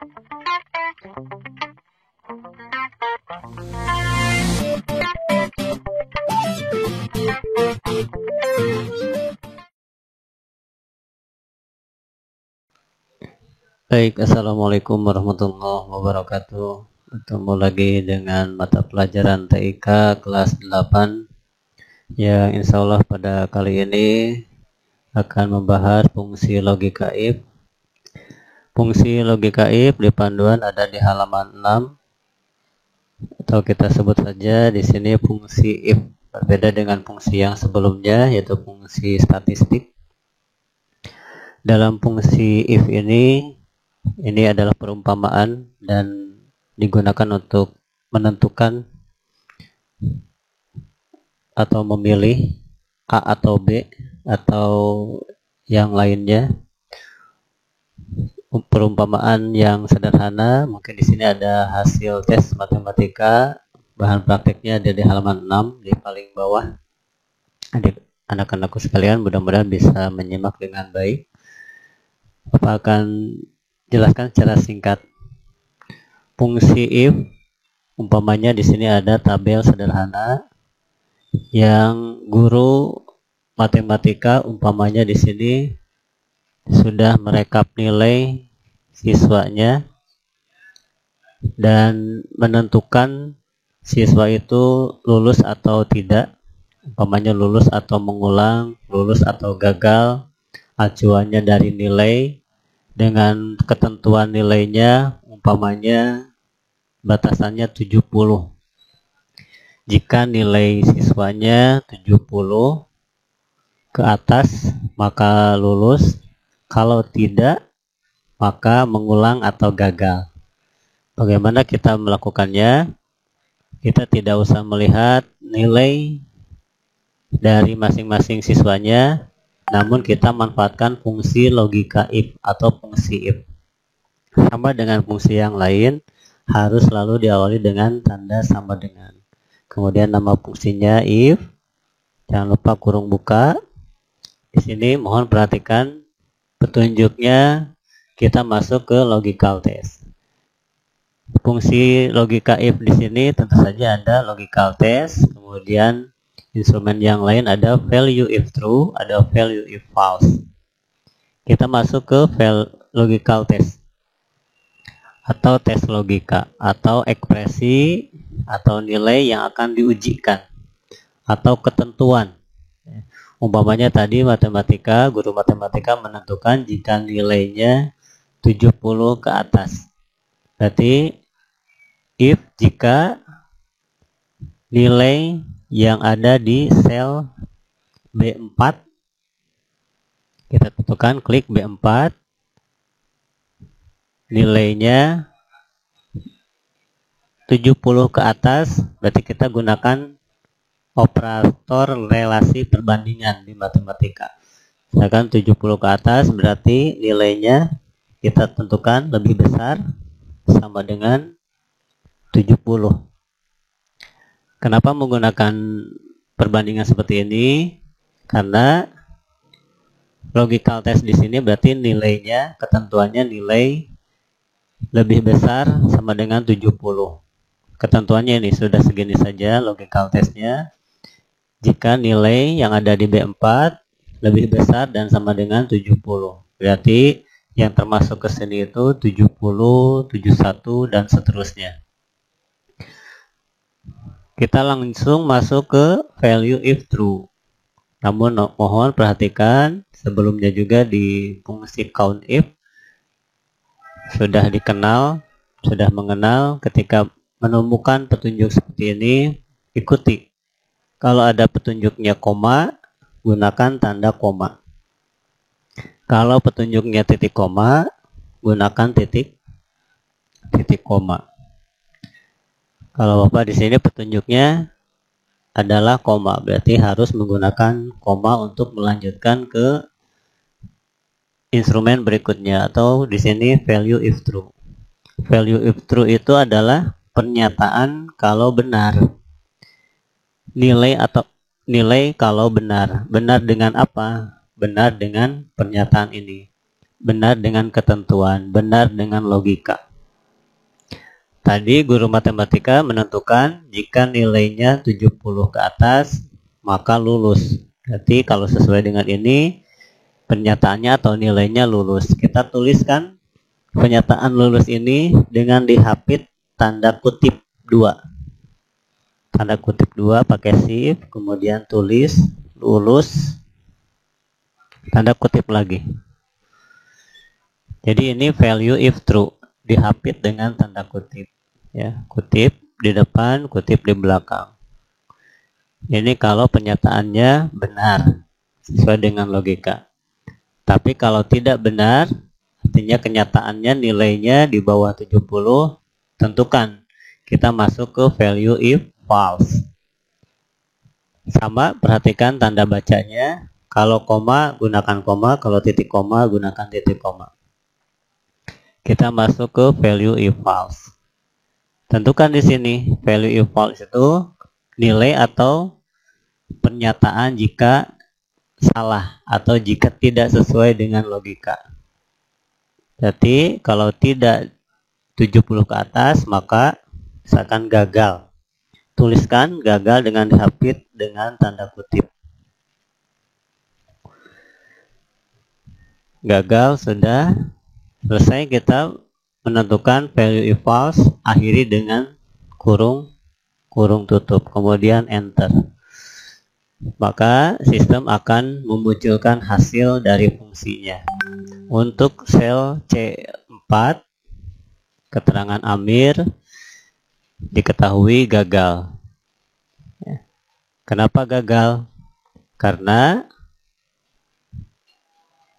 Baik, assalamualaikum warahmatullahi wabarakatuh. Bertemu lagi dengan mata pelajaran TIK kelas 8 yang insya Allah pada kali ini akan membahas fungsi logika if. Fungsi logika if di panduan ada di halaman 6, atau kita sebut saja di sini fungsi if. Berbeda dengan fungsi yang sebelumnya, yaitu fungsi statistik. Dalam fungsi if ini adalah perumpamaan dan digunakan untuk menentukan atau memilih A atau B atau yang lainnya. Perumpamaan yang sederhana, mungkin di sini ada hasil tes matematika, bahan prakteknya ada di halaman 6 di paling bawah. Anak-anakku sekalian, mudah-mudahan bisa menyimak dengan baik. Bapak akan jelaskan secara singkat. Fungsi if, umpamanya di sini ada tabel sederhana yang guru matematika umpamanya di sini sudah merekap nilai siswanya dan menentukan siswa itu lulus atau tidak, umpamanya lulus atau mengulang, lulus atau gagal, acuannya dari nilai dengan ketentuan nilainya, umpamanya batasannya 70. Jika nilai siswanya 70 ke atas maka lulus, kalau tidak maka mengulang atau gagal. Bagaimana kita melakukannya? Kita tidak usah melihat nilai dari masing-masing siswanya, namun kita manfaatkan fungsi logika if atau fungsi if. Sama dengan fungsi yang lain, harus selalu diawali dengan tanda sama dengan. Kemudian nama fungsinya if, jangan lupa kurung buka. Di sini mohon perhatikan petunjuknya, kita masuk ke logical test. Fungsi logika if di sini tentu saja ada logical test, kemudian instrumen yang lain ada value if true, ada value if false. Kita masuk ke logical test atau tes logika atau ekspresi atau nilai yang akan diujikan atau ketentuan. Umpamanya tadi matematika, guru matematika menentukan jika nilainya 70 ke atas. Berarti if jika nilai yang ada di sel B4, kita tentukan, klik B4, nilainya 70 ke atas, berarti kita gunakan operator relasi perbandingan di matematika. Misalkan 70 ke atas berarti nilainya kita tentukan lebih besar sama dengan 70. Kenapa menggunakan perbandingan seperti ini? Karena logical test di sini berarti nilainya, ketentuannya nilai lebih besar sama dengan 70. Ketentuannya ini sudah segini saja logical testnya. Jika nilai yang ada di B4 lebih besar dan sama dengan 70. Berarti yang termasuk ke sini itu 70, 71 dan seterusnya. Kita langsung masuk ke value if true. Namun mohon perhatikan sebelumnya juga di fungsi count if sudah mengenal ketika menemukan petunjuk seperti ini, ikuti. Kalau ada petunjuknya koma, gunakan tanda koma. Kalau petunjuknya titik koma, gunakan titik koma. Kalau Bapak di sini petunjuknya adalah koma, berarti harus menggunakan koma untuk melanjutkan ke instrumen berikutnya, atau di sini value if true. Value if true itu adalah pernyataan kalau benar. Nilai kalau benar. Benar dengan apa? Benar dengan pernyataan ini. Benar dengan ketentuan, benar dengan logika. Tadi guru matematika menentukan jika nilainya 70 ke atas maka lulus. Berarti kalau sesuai dengan ini pernyataannya atau nilainya lulus. Kita tuliskan pernyataan lulus ini dengan dihapit tanda kutip 2. Tanda kutip 2 pakai shift, kemudian tulis lulus tanda kutip lagi. Jadi ini value if true, dihapit dengan tanda kutip. Ya, kutip di depan, kutip di belakang. Ini kalau pernyataannya benar, sesuai dengan logika. Tapi kalau tidak benar, artinya kenyataannya nilainya di bawah 70, tentukan. Kita masuk ke value if false. Sama, perhatikan tanda bacanya. Kalau koma, gunakan koma. Kalau titik koma, gunakan titik koma. Kita masuk ke value if false. Tentukan di sini value if false itu nilai atau pernyataan jika salah atau jika tidak sesuai dengan logika. Jadi kalau tidak 70 ke atas maka misalkan gagal. Tuliskan gagal dengan dihapit dengan tanda kutip. Gagal sudah selesai, kita menentukan value if false, akhiri dengan kurung tutup, kemudian enter. Maka sistem akan memunculkan hasil dari fungsinya. Untuk sel C4, keterangan Amir diketahui gagal. Kenapa gagal? Karena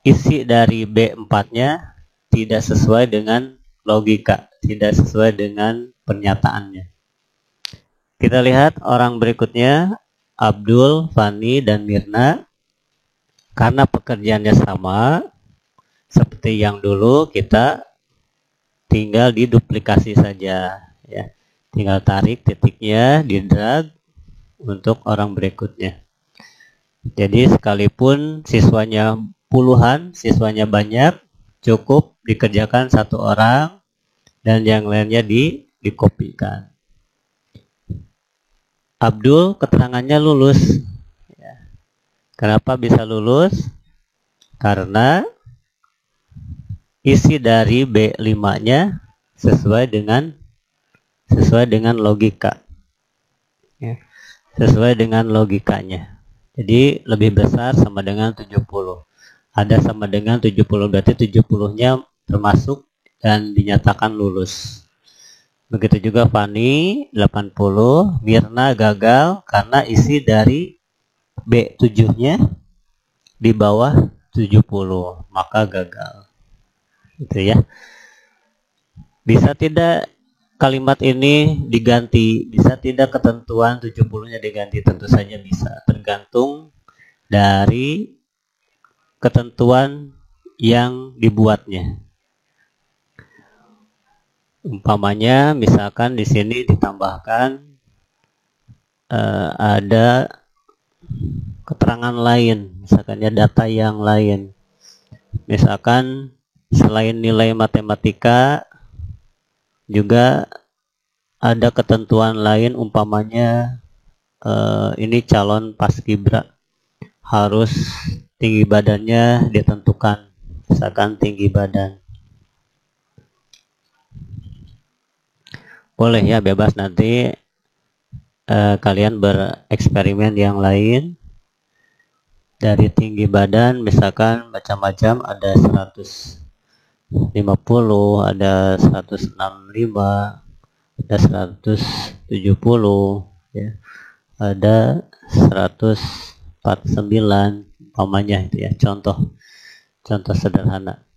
isi dari B4-nya tidak sesuai dengan logika, tidak sesuai dengan pernyataannya. Kita lihat orang berikutnya, Abdul, Fani, dan Mirna. Karena pekerjaannya sama, seperti yang dulu, kita tinggal diduplikasi saja. Ya. Tinggal tarik titiknya, di drag untuk orang berikutnya. Jadi sekalipun siswanya puluhan, siswanya banyak, cukup dikerjakan satu orang dan yang lainnya dikopikan. Abdul keterangannya lulus. Kenapa bisa lulus? Karena isi dari B5-nya sesuai dengan logika. Sesuai dengan logikanya. Jadi lebih besar sama dengan 70. Ada sama dengan 70, berarti 70-nya termasuk dan dinyatakan lulus. Begitu juga Fani 80, Mirna gagal karena isi dari B7-nya di bawah 70, maka gagal. Gitu ya. Bisa tidak kalimat ini diganti? Bisa tidak ketentuan 70-nya diganti? Tentu saja bisa, tergantung dari ketentuan yang dibuatnya. Umpamanya misalkan di sini ditambahkan ada keterangan lain, misalkan ya data yang lain. Misalkan selain nilai matematika juga ada ketentuan lain, umpamanya ini calon paskibra harus tinggi badannya ditentukan, misalkan tinggi badan. Boleh ya, bebas, nanti kalian bereksperimen yang lain. Dari tinggi badan misalkan macam-macam, ada 150, ada 165, ada 170, ya. Ada 149 umpamanya, itu ya, contoh sederhana.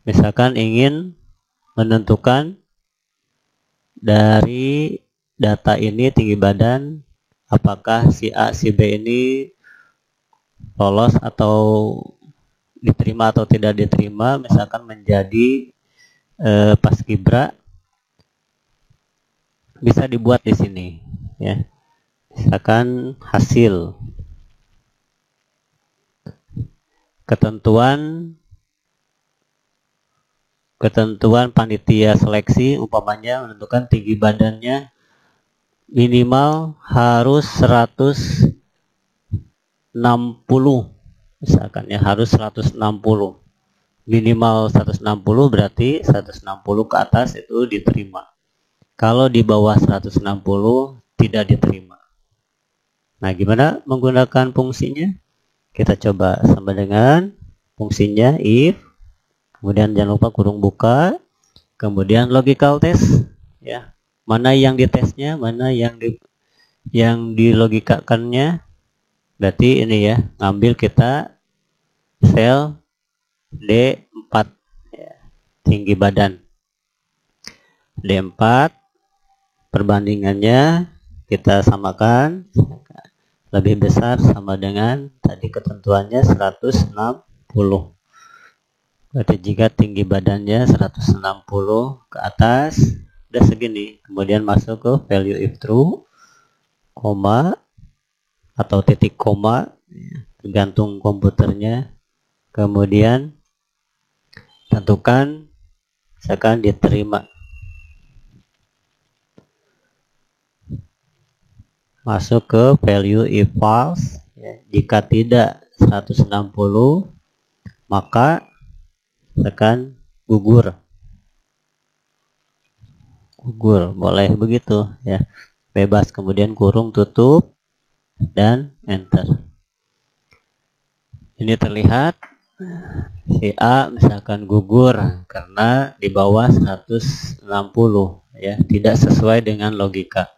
Misalkan ingin menentukan dari data ini tinggi badan, apakah si A si B ini lolos atau diterima atau tidak diterima, misalkan menjadi paskibra, bisa dibuat di sini ya. Misalkan hasil ketentuan ketentuan panitia seleksi, umpamanya menentukan tinggi badannya minimal harus 160, misalkan ya, harus 160, minimal 160, berarti 160 ke atas itu diterima. Kalau di bawah 160 tidak diterima. Nah, gimana menggunakan fungsinya? Kita coba. Sama dengan fungsinya if, kemudian jangan lupa kurung buka, kemudian logical test, ya. Mana yang ditesnya, mana yang dilogikakannya. Berarti ini ya, ngambil kita sel D4, ya, tinggi badan. D4, perbandingannya kita samakan, lebih besar sama dengan tadi ketentuannya 160. Berarti jika tinggi badannya 160 ke atas, udah segini. Kemudian masuk ke value if true, koma atau titik koma, tergantung komputernya. Kemudian tentukan, misalkan diterima. Masuk ke value if false, ya. Jika tidak 160, maka tekan gugur. Gugur, boleh begitu ya. Bebas, kemudian kurung tutup dan enter. Ini terlihat si A misalkan gugur karena di bawah 160, ya, tidak sesuai dengan logika.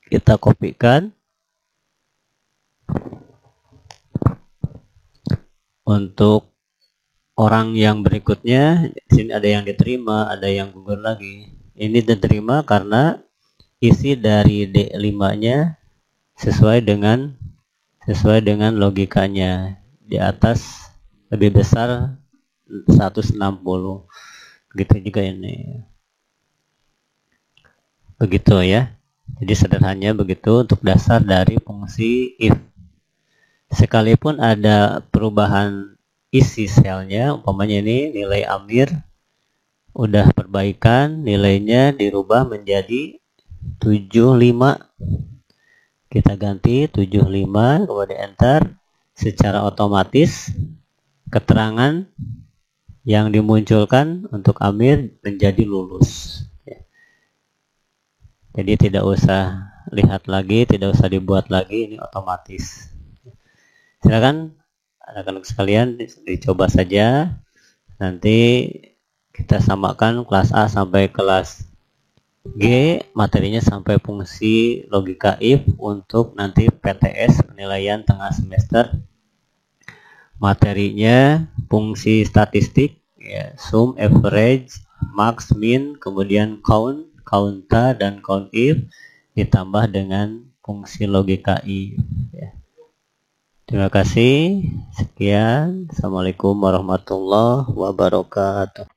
Kita kopikan untuk orang yang berikutnya. Di sini ada yang diterima, ada yang gugur lagi. Ini diterima karena isi dari D5-nya sesuai dengan logikanya. Di atas lebih besar 160. Begitu juga ini. Begitu ya. Jadi sederhananya begitu untuk dasar dari fungsi if. Sekalipun ada perubahan isi selnya, umpamanya ini nilai Amir udah perbaikan, nilainya dirubah menjadi 75. Kita ganti 75, kemudian enter. Secara otomatis keterangan yang dimunculkan untuk Amir menjadi lulus. Jadi tidak usah lihat lagi, tidak usah dibuat lagi, ini otomatis. Silakan anak-anak sekalian dicoba saja. Nanti kita samakan kelas A sampai kelas G, materinya sampai fungsi logika if untuk nanti PTS, penilaian tengah semester. Materinya fungsi statistik, ya, sum, average, max, min, kemudian count, counta, dan count if, ditambah dengan fungsi logika if, ya. Terima kasih. Sekian. Assalamualaikum warahmatullahi wabarakatuh.